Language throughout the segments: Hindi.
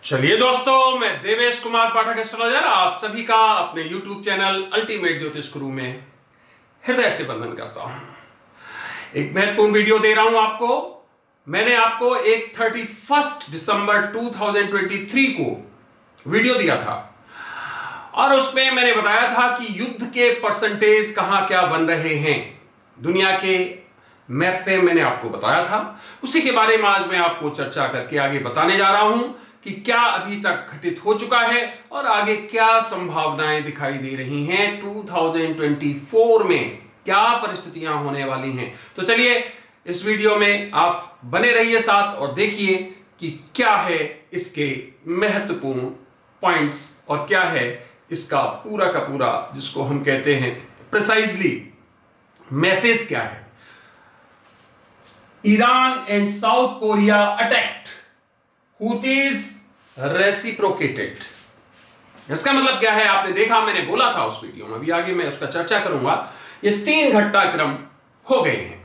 चलिए दोस्तों, मैं देवेश कुमार पाठक एस्ट्रोलॉजर आप सभी का अपने YouTube चैनल अल्टीमेट ज्योतिष गुरु में हृदय से वंदन करता हूं। एक महत्वपूर्ण वीडियो दे रहा हूं आपको। मैंने आपको एक 31 दिसंबर 2023 को वीडियो दिया था और उसमें मैंने बताया था कि युद्ध के परसेंटेज कहां क्या बन रहे हैं दुनिया के मैप पे। मैंने आपको बताया था, उसी के बारे में आज मैं आपको चर्चा करके आगे बताने जा रहा हूं कि क्या अभी तक घटित हो चुका है और आगे क्या संभावनाएं दिखाई दे रही हैं। 2024 में क्या परिस्थितियां होने वाली हैं। तो चलिए इस वीडियो में आप बने रहिए साथ और देखिए कि क्या है इसके महत्वपूर्ण पॉइंट्स और क्या है इसका पूरा का पूरा, जिसको हम कहते हैं प्रिसाइजली मैसेज क्या है। Iran and South Korea attacked, Houthis reciprocated. इसका मतलब क्या है आपने देखा, मैंने बोला था उस वीडियो में, अभी आगे मैं उसका चर्चा करूंगा। ये 3 घटनाक्रम हो गए हैं,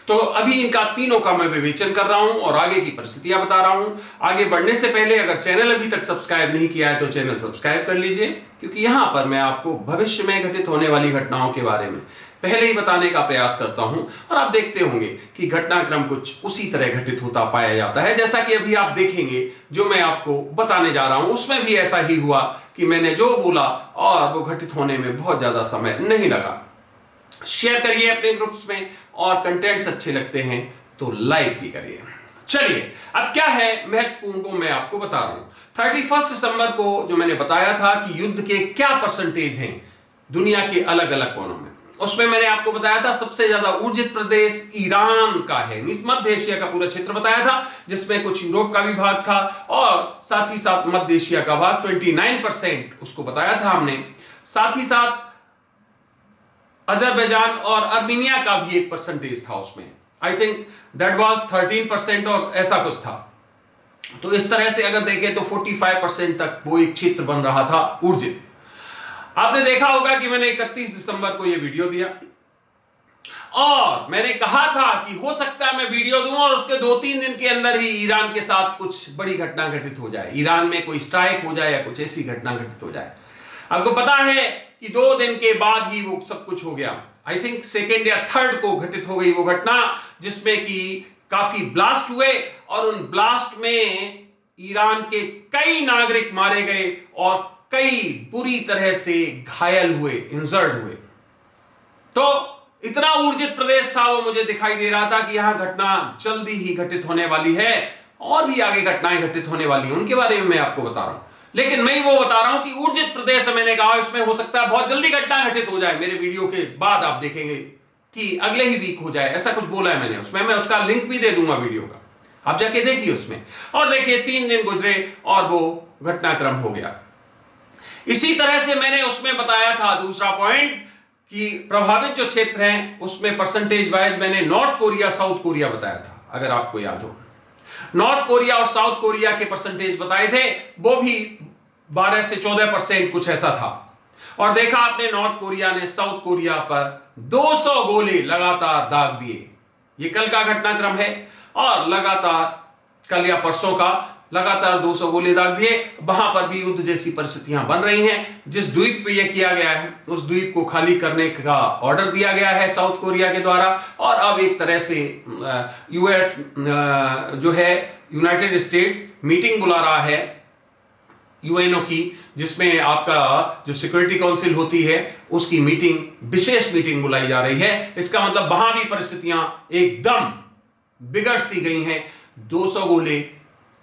तो अभी इनका तीनों का मैं विवेचन कर रहा हूं और आगे की परिस्थितियां बता रहा हूं। आगे बढ़ने से पहले अगर चैनल अभी तक सब्सक्राइब नहीं किया है तो चैनल सब्सक्राइब कर लीजिए, क्योंकि यहां पर मैं आपको भविष्य में घटित होने वाली घटनाओं के बारे में पहले ही बताने का प्रयास करता हूं और आप देखते होंगे कि घटनाक्रम कुछ उसी तरह घटित होता पाया जाता है। जैसा कि अभी आप देखेंगे जो मैं आपको बताने जा रहा हूं उसमें भी ऐसा ही हुआ कि मैंने जो बोला और वो घटित होने में बहुत ज्यादा समय नहीं लगा। शेयर करिए अपने ग्रुप्स में और कंटेंट्स अच्छे लगते हैं तो लाइक भी करिए। चलिए अब क्या है महत्वपूर्ण को मैं आपको बता रहा हूं। 31 दिसंबर को जो मैंने बताया था कि युद्ध के क्या परसेंटेज हैं दुनिया के अलग अलग कोनों में, उसमें मैंने आपको बताया था सबसे ज्यादा ऊर्जित प्रदेश ईरान का है। मध्य एशिया का पूरा क्षेत्र बताया था, जिसमें कुछ यूरोप का भी भाग था और साथ ही साथ मध्य एशिया का भाग 29% उसको बताया था हमने। साथ ही साथ अजरबैजान और अर्मीनिया का भी एक परसेंटेज था उसमें, आई थिंक दैट वाज 13% और ऐसा कुछ था। तो इस तरह से अगर देखें तो 45% तक वो एक क्षेत्र बन रहा था ऊर्जित। आपने देखा होगा कि मैंने 31 दिसंबर को यह वीडियो दिया और मैंने कहा था कि हो सकता है मैं वीडियो दूं और उसके 2-3 दिन के अंदर ही ईरान के साथ कुछ बड़ी घटना घटित हो जाए, ईरान में कोई स्ट्राइक हो जाए या कुछ ऐसी घटना घटित हो जाए। आपको पता है कि 2 दिन के बाद ही वो सब कुछ हो गया। आई थिंक 2nd या 3rd को घटित हो गई वो घटना, जिसमें कि काफी ब्लास्ट हुए और उन ब्लास्ट में ईरान के कई नागरिक मारे गए और कई बुरी तरह से घायल हुए, इंजर्ड हुए। तो इतना ऊर्जित प्रदेश था वो, मुझे दिखाई दे रहा था कि यहां घटना जल्दी ही घटित होने वाली है और भी आगे घटनाएं घटित होने वाली हैं, उनके बारे में मैं आपको बता रहा हूं। लेकिन मैं वो बता रहा हूं कि ऊर्जित प्रदेश मैंने कहा इसमें हो सकता है बहुत जल्दी घटना घटित हो जाए। मेरे वीडियो के बाद आप देखेंगे कि अगले ही वीक हो जाए, ऐसा कुछ बोला है मैंने उसमें। मैं उसका लिंक भी दे दूंगा वीडियो का, आप जाके देखिए उसमें। और देखिए 3 दिन गुजरे और वो घटनाक्रम हो गया। इसी तरह से मैंने उसमें बताया था दूसरा पॉइंट कि प्रभावित जो क्षेत्र हैं उसमें परसेंटेज वाइज मैंने नॉर्थ कोरिया साउथ कोरिया बताया था, अगर आपको याद हो। नॉर्थ कोरिया और साउथ कोरिया के परसेंटेज बताए थे, वो भी 12 से 14% कुछ ऐसा था। और देखा आपने नॉर्थ कोरिया ने साउथ कोरिया पर 200 गोले लगातार दाग दिए। ये कल का घटनाक्रम है और लगातार कल या परसों का लगातार 200 गोले दाग दिए। वहां पर भी युद्ध जैसी परिस्थितियां बन रही हैं। जिस द्वीप पे यह किया गया है उस द्वीप को खाली करने का ऑर्डर दिया गया है साउथ कोरिया के द्वारा। और अब एक तरह से यूएस जो है यूनाइटेड स्टेट्स मीटिंग बुला रहा है यूएनओ की, जिसमें आपका जो सिक्योरिटी काउंसिल होती है उसकी मीटिंग, विशेष मीटिंग बुलाई जा रही है। इसका मतलब वहां भी परिस्थितियां एकदम बिगड़ सी गई हैं। 200 गोले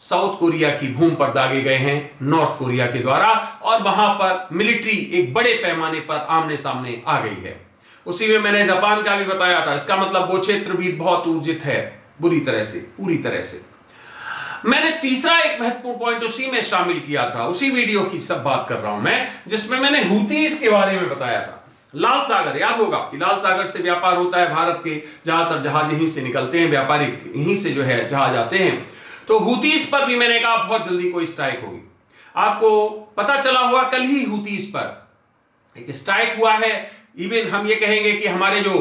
साउथ कोरिया की भूमि पर दागे गए हैं नॉर्थ कोरिया के द्वारा और वहां पर मिलिट्री एक बड़े पैमाने पर आमने सामने आ गई है। उसी में मैंने जापान का भी बताया था। इसका मतलब वो क्षेत्र भी बहुत ऊर्जित है बुरी तरह से, पूरी तरह से। मैंने तीसरा एक महत्वपूर्ण पॉइंट उसी में शामिल किया था, उसी वीडियो की सब बात कर रहा हूं मैं, जिसमें मैंने हूथीज के बारे में बताया था। लाल सागर, याद होगा कि लाल सागर से व्यापार होता है, भारत के ज्यादातर जहाज यहीं से निकलते हैं, व्यापारिक यहीं से जो है जहाज आते हैं। तो हूथीज पर भी मैंने कहा बहुत जल्दी कोई स्ट्राइक होगी। आपको पता चला हुआ कल ही हूथीज पर एक स्ट्राइक हुआ है इवन हम ये कहेंगे कि हमारे जो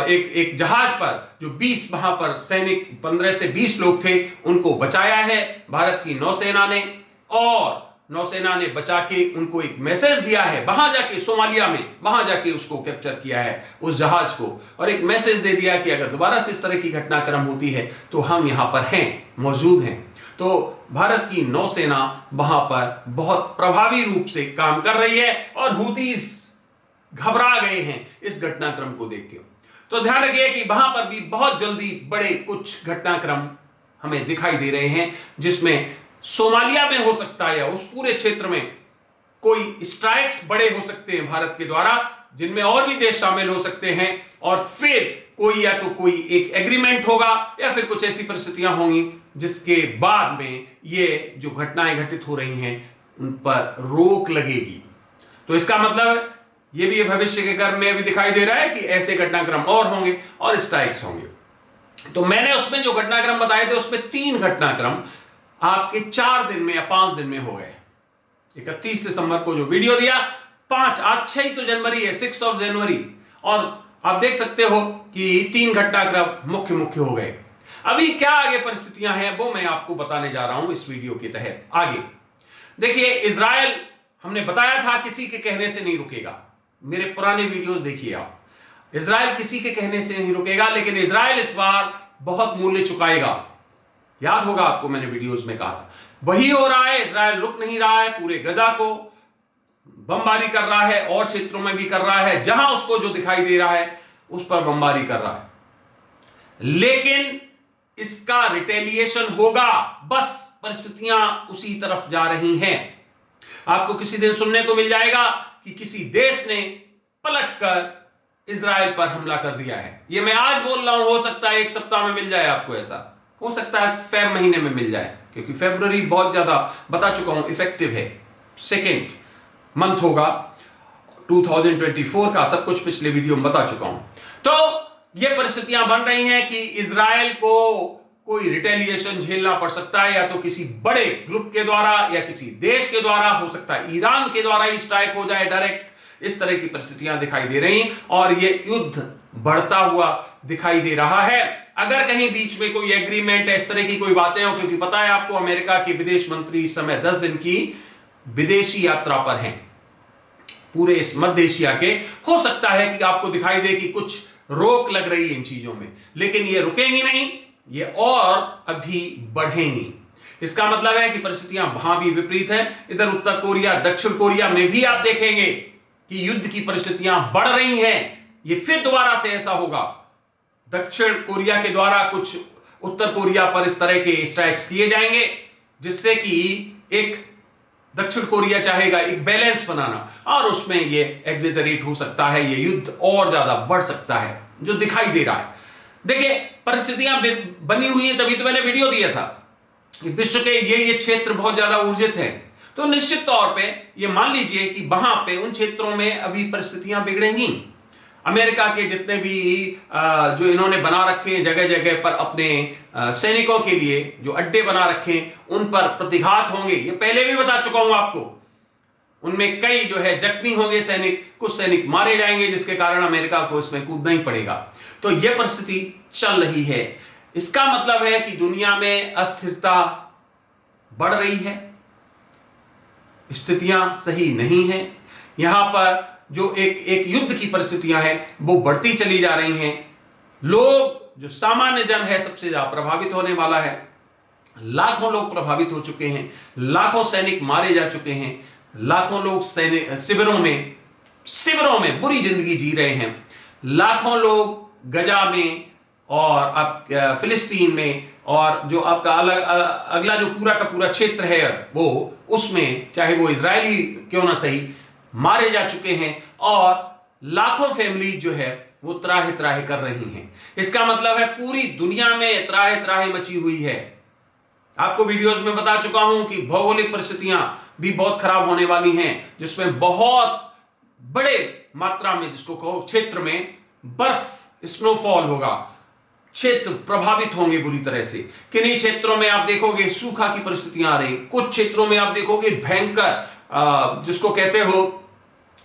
एक जहाज पर जो 20 वहां पर सैनिक 15 से 20 लोग थे, उनको बचाया है भारत की नौसेना ने, और नौसेना ने बचा के उनको एक मैसेज दिया है वहां जाके, सोमालिया में वहां जाके उसको कैप्चर किया है उस जहाज को, और एक मैसेज दे दिया कि अगर दोबारा से इस तरह की घटनाक्रम होती है तो हम यहां पर हैं, मौजूद हैं। तो भारत की नौसेना वहां पर बहुत प्रभावी रूप से काम कर रही है, और हूतीस घबरा गए हैं इस घटनाक्रम को देख के। तो ध्यान रखिए कि वहां पर भी बहुत जल्दी बड़े कुछ घटनाक्रम हमें दिखाई दे रहे हैं, जिसमें सोमालिया में हो सकता है या उस पूरे क्षेत्र में कोई स्ट्राइक्स बड़े हो सकते हैं भारत के द्वारा, जिनमें और भी देश शामिल हो सकते हैं, और फिर कोई या तो कोई एक एग्रीमेंट होगा या फिर कुछ ऐसी परिस्थितियां होंगी जिसके बाद में ये जो घटनाएं घटित हो रही हैं उन पर रोक लगेगी। तो इसका मतलब ये भी भविष्य के कर्म में भी दिखाई दे रहा है कि ऐसे घटनाक्रम और होंगे और स्ट्राइक्स होंगे। तो मैंने उसमें जो घटनाक्रम बताए थे उसमें 3 घटनाक्रम आपके 4 दिन में या 5 दिन में हो गए। 31 दिसंबर को जो वीडियो दिया, 5 आज 6 तो जनवरी है, 6 जनवरी, और आप देख सकते हो कि 3 घटनाक्रम मुख्य हो गए। अभी क्या आगे परिस्थितियां हैं वो मैं आपको बताने जा रहा हूं इस वीडियो के तहत। आगे देखिए, इजराइल हमने बताया था किसी के कहने से नहीं रुकेगा, मेरे पुराने वीडियोस देखिए आप, इजराइल किसी के कहने से नहीं रुकेगा, लेकिन इजराइल इस बार बहुत मूल्य चुकाएगा। याद होगा आपको, मैंने वीडियोस में कहा था वही हो रहा है, इजराइल रुक नहीं रहा है, पूरे गजा को बमबारी कर रहा है और क्षेत्रों में भी कर रहा है, जहां उसको जो दिखाई दे रहा है उस पर बमबारी कर रहा है, लेकिन इसका रिटेलिएशन होगा। बस परिस्थितियां उसी तरफ जा रही हैं। आपको किसी दिन सुनने को मिल जाएगा कि किसी देश ने पलटकर इजराइल पर हमला कर दिया है। यह मैं आज बोल रहा हूं, हो सकता है 1 सप्ताह में मिल जाए आपको, ऐसा हो सकता है फेब महीने में मिल जाए, क्योंकि फरवरी बहुत ज्यादा बता चुका हूं इफेक्टिव है, 2nd मंथ होगा 2024 का, सब कुछ पिछले वीडियो में बता चुका हूं। तो ये परिस्थितियां बन रही हैं कि इजराइल को कोई रिटेलिएशन झेलना पड़ सकता है, या तो किसी बड़े ग्रुप के द्वारा या किसी देश के द्वारा, हो सकता है ईरान के द्वारा ही स्ट्राइक हो जाए डायरेक्ट। इस तरह की परिस्थितियां दिखाई दे रही और ये युद्ध बढ़ता हुआ दिखाई दे रहा है। अगर कहीं बीच में कोई एग्रीमेंट है, इस तरह की कोई बातें हो, क्योंकि पता है आपको अमेरिका के विदेश मंत्री इस समय 10 दिन की विदेशी यात्रा पर हैं पूरे इस मध्य एशिया के। हो सकता है कि आपको दिखाई दे कि कुछ रोक लग रही है इन चीजों में, लेकिन ये रुकेंगी नहीं, ये और अभी बढ़ेंगी। इसका मतलब है कि परिस्थितियां वहां भी विपरीत हैं। इधर उत्तर कोरिया, दक्षिण कोरिया में भी आप देखेंगे कि युद्ध की परिस्थितियां बढ़ रही हैं। ये फिर दोबारा से ऐसा होगा, दक्षिण कोरिया के द्वारा कुछ उत्तर कोरिया पर इस तरह के स्ट्राइक्स किए जाएंगे, जिससे कि एक दक्षिण कोरिया चाहेगा एक बैलेंस बनाना, और उसमें ये एग्जेजरेट हो सकता है, ये युद्ध और ज्यादा बढ़ सकता है, जो दिखाई दे रहा है। देखिए, परिस्थितियां बनी हुई है, तभी तो मैंने वीडियो दिया था कि विश्व के ये क्षेत्र बहुत ज्यादा ऊर्जित है। तो निश्चित तौर पे ये मान लीजिए कि वहां पे उन क्षेत्रों में अभी परिस्थितियां बिगड़ेंगी। अमेरिका के जितने भी जो इन्होंने बना रखे हैं जगह जगह पर अपने सैनिकों के लिए जो अड्डे बना रखे हैं, उन पर प्रतिघात होंगे। ये पहले भी बता चुका हूं आपको। उनमें कई जो है जख्मी होंगे सैनिक, कुछ सैनिक मारे जाएंगे, जिसके कारण अमेरिका को इसमें कूदना ही पड़ेगा। तो यह परिस्थिति चल रही है। इसका मतलब है कि दुनिया में अस्थिरता बढ़ रही है, स्थितियां सही नहीं है। यहां पर जो एक युद्ध की परिस्थितियां हैं वो बढ़ती चली जा रही हैं। लोग, जो सामान्य जन है, सबसे ज्यादा प्रभावित होने वाला है। लाखों लोग प्रभावित हो चुके हैं, लाखों सैनिक मारे जा चुके हैं, लाखों लोग शिविरों में बुरी जिंदगी जी रहे हैं, लाखों लोग गजा में और अब फिलिस्तीन में, और जो आपका अगला जो पूरा का पूरा क्षेत्र है वो, उसमें चाहे वो इजरायली क्यों ना सही, मारे जा चुके हैं, और लाखों फैमिली जो है वो त्राहे त्राहे कर रही हैं। इसका मतलब है पूरी दुनिया में त्राहे त्राहे मची हुई है। आपको वीडियोस में बता चुका हूं कि भौगोलिक परिस्थितियां भी बहुत खराब होने वाली हैं, जिसमें बहुत बड़े मात्रा में, जिसको कहो क्षेत्र में बर्फ, स्नोफॉल होगा, क्षेत्र प्रभावित होंगे बुरी तरह से। किन्हीं क्षेत्रों में आप देखोगे सूखा की परिस्थितियां आ रही, कुछ क्षेत्रों में आप देखोगे भयंकर जिसको कहते हो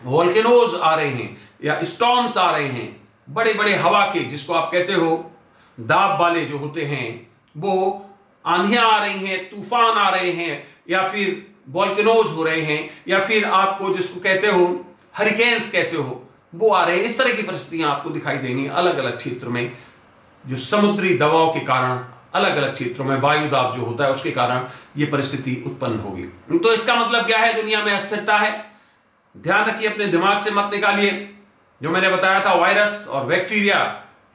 वोल्केनोज आ रहे हैं, या स्टॉर्म्स आ रहे हैं, बड़े बड़े हवा के, जिसको आप कहते हो दाब वाले जो होते हैं, वो आंधियां आ रही हैं, तूफान आ रहे हैं, या फिर वोल्केनोज हो रहे हैं, या फिर आपको जिसको कहते हो हरिकेन्स कहते हो, वो आ रहे हैं। इस तरह की परिस्थितियां आपको दिखाई देंगी अलग अलग क्षेत्र में, जो समुद्री दबाव के कारण अलग अलग क्षेत्रों में वायु दाब जो होता है उसके कारण ये परिस्थिति उत्पन्न होगी। तो इसका मतलब क्या है? दुनिया में अस्थिरता है। ध्यान रखिए, अपने दिमाग से मत निकालिए। जो मैंने बताया था वायरस और बैक्टीरिया,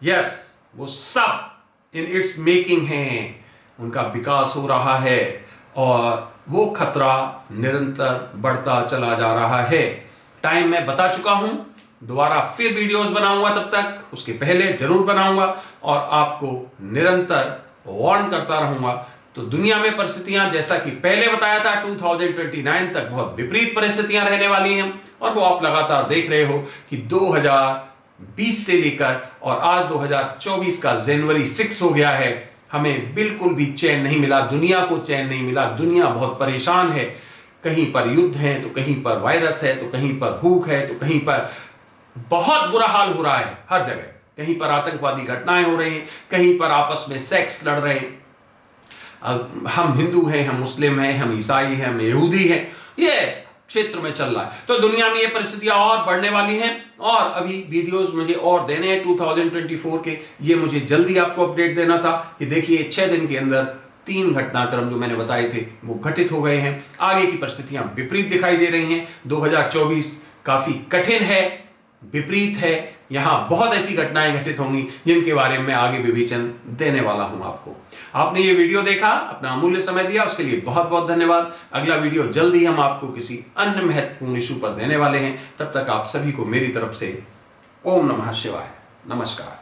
यस, वो सब इन इट्स मेकिंग हैं, उनका विकास हो रहा है और वो खतरा निरंतर बढ़ता चला जा रहा है। टाइम मैं बता चुका हूं, दोबारा फिर वीडियोस बनाऊंगा, तब तक उसके पहले जरूर बनाऊंगा और आपको निरंतर वार्न करता रहूंगा। तो दुनिया में परिस्थितियां, जैसा कि पहले बताया था, 2029 तक बहुत विपरीत परिस्थितियां रहने वाली हैं और वो आप लगातार देख रहे हो कि 2020 से लेकर और आज 2024 का जनवरी 6 हो गया है, हमें बिल्कुल भी चैन नहीं मिला, दुनिया को चैन नहीं मिला। दुनिया बहुत परेशान है, कहीं पर युद्ध है तो कहीं पर वायरस है तो कहीं पर भूख है तो कहीं पर बहुत बुरा हाल हो रहा है। हर जगह कहीं पर आतंकवादी घटनाएं हो रही हैं, कहीं पर आपस में सेक्स लड़ रहे हैं। हम हिंदू हैं, हम मुस्लिम हैं, हम ईसाई हैं, हम यहूदी हैं, ये क्षेत्र में चल रहा है। तो दुनिया में ये परिस्थितियां और बढ़ने वाली हैं और अभी वीडियोस मुझे और देने हैं 2024 के। ये मुझे जल्दी आपको अपडेट देना था कि देखिए 6 दिन के अंदर 3 घटनाक्रम जो मैंने बताए थे वो घटित हो गए हैं। आगे की परिस्थितियां विपरीत दिखाई दे रही हैं। 2024 काफी कठिन है, विपरीत है। यहां बहुत ऐसी घटनाएं घटित होंगी जिनके बारे में आगे विवेचन देने वाला हूं आपको। आपने ये वीडियो देखा, अपना अमूल्य समय दिया, उसके लिए बहुत बहुत धन्यवाद। अगला वीडियो जल्दी हम आपको किसी अन्य महत्वपूर्ण इशू पर देने वाले हैं। तब तक आप सभी को मेरी तरफ से ओम नमः शिवाय, नमस्कार।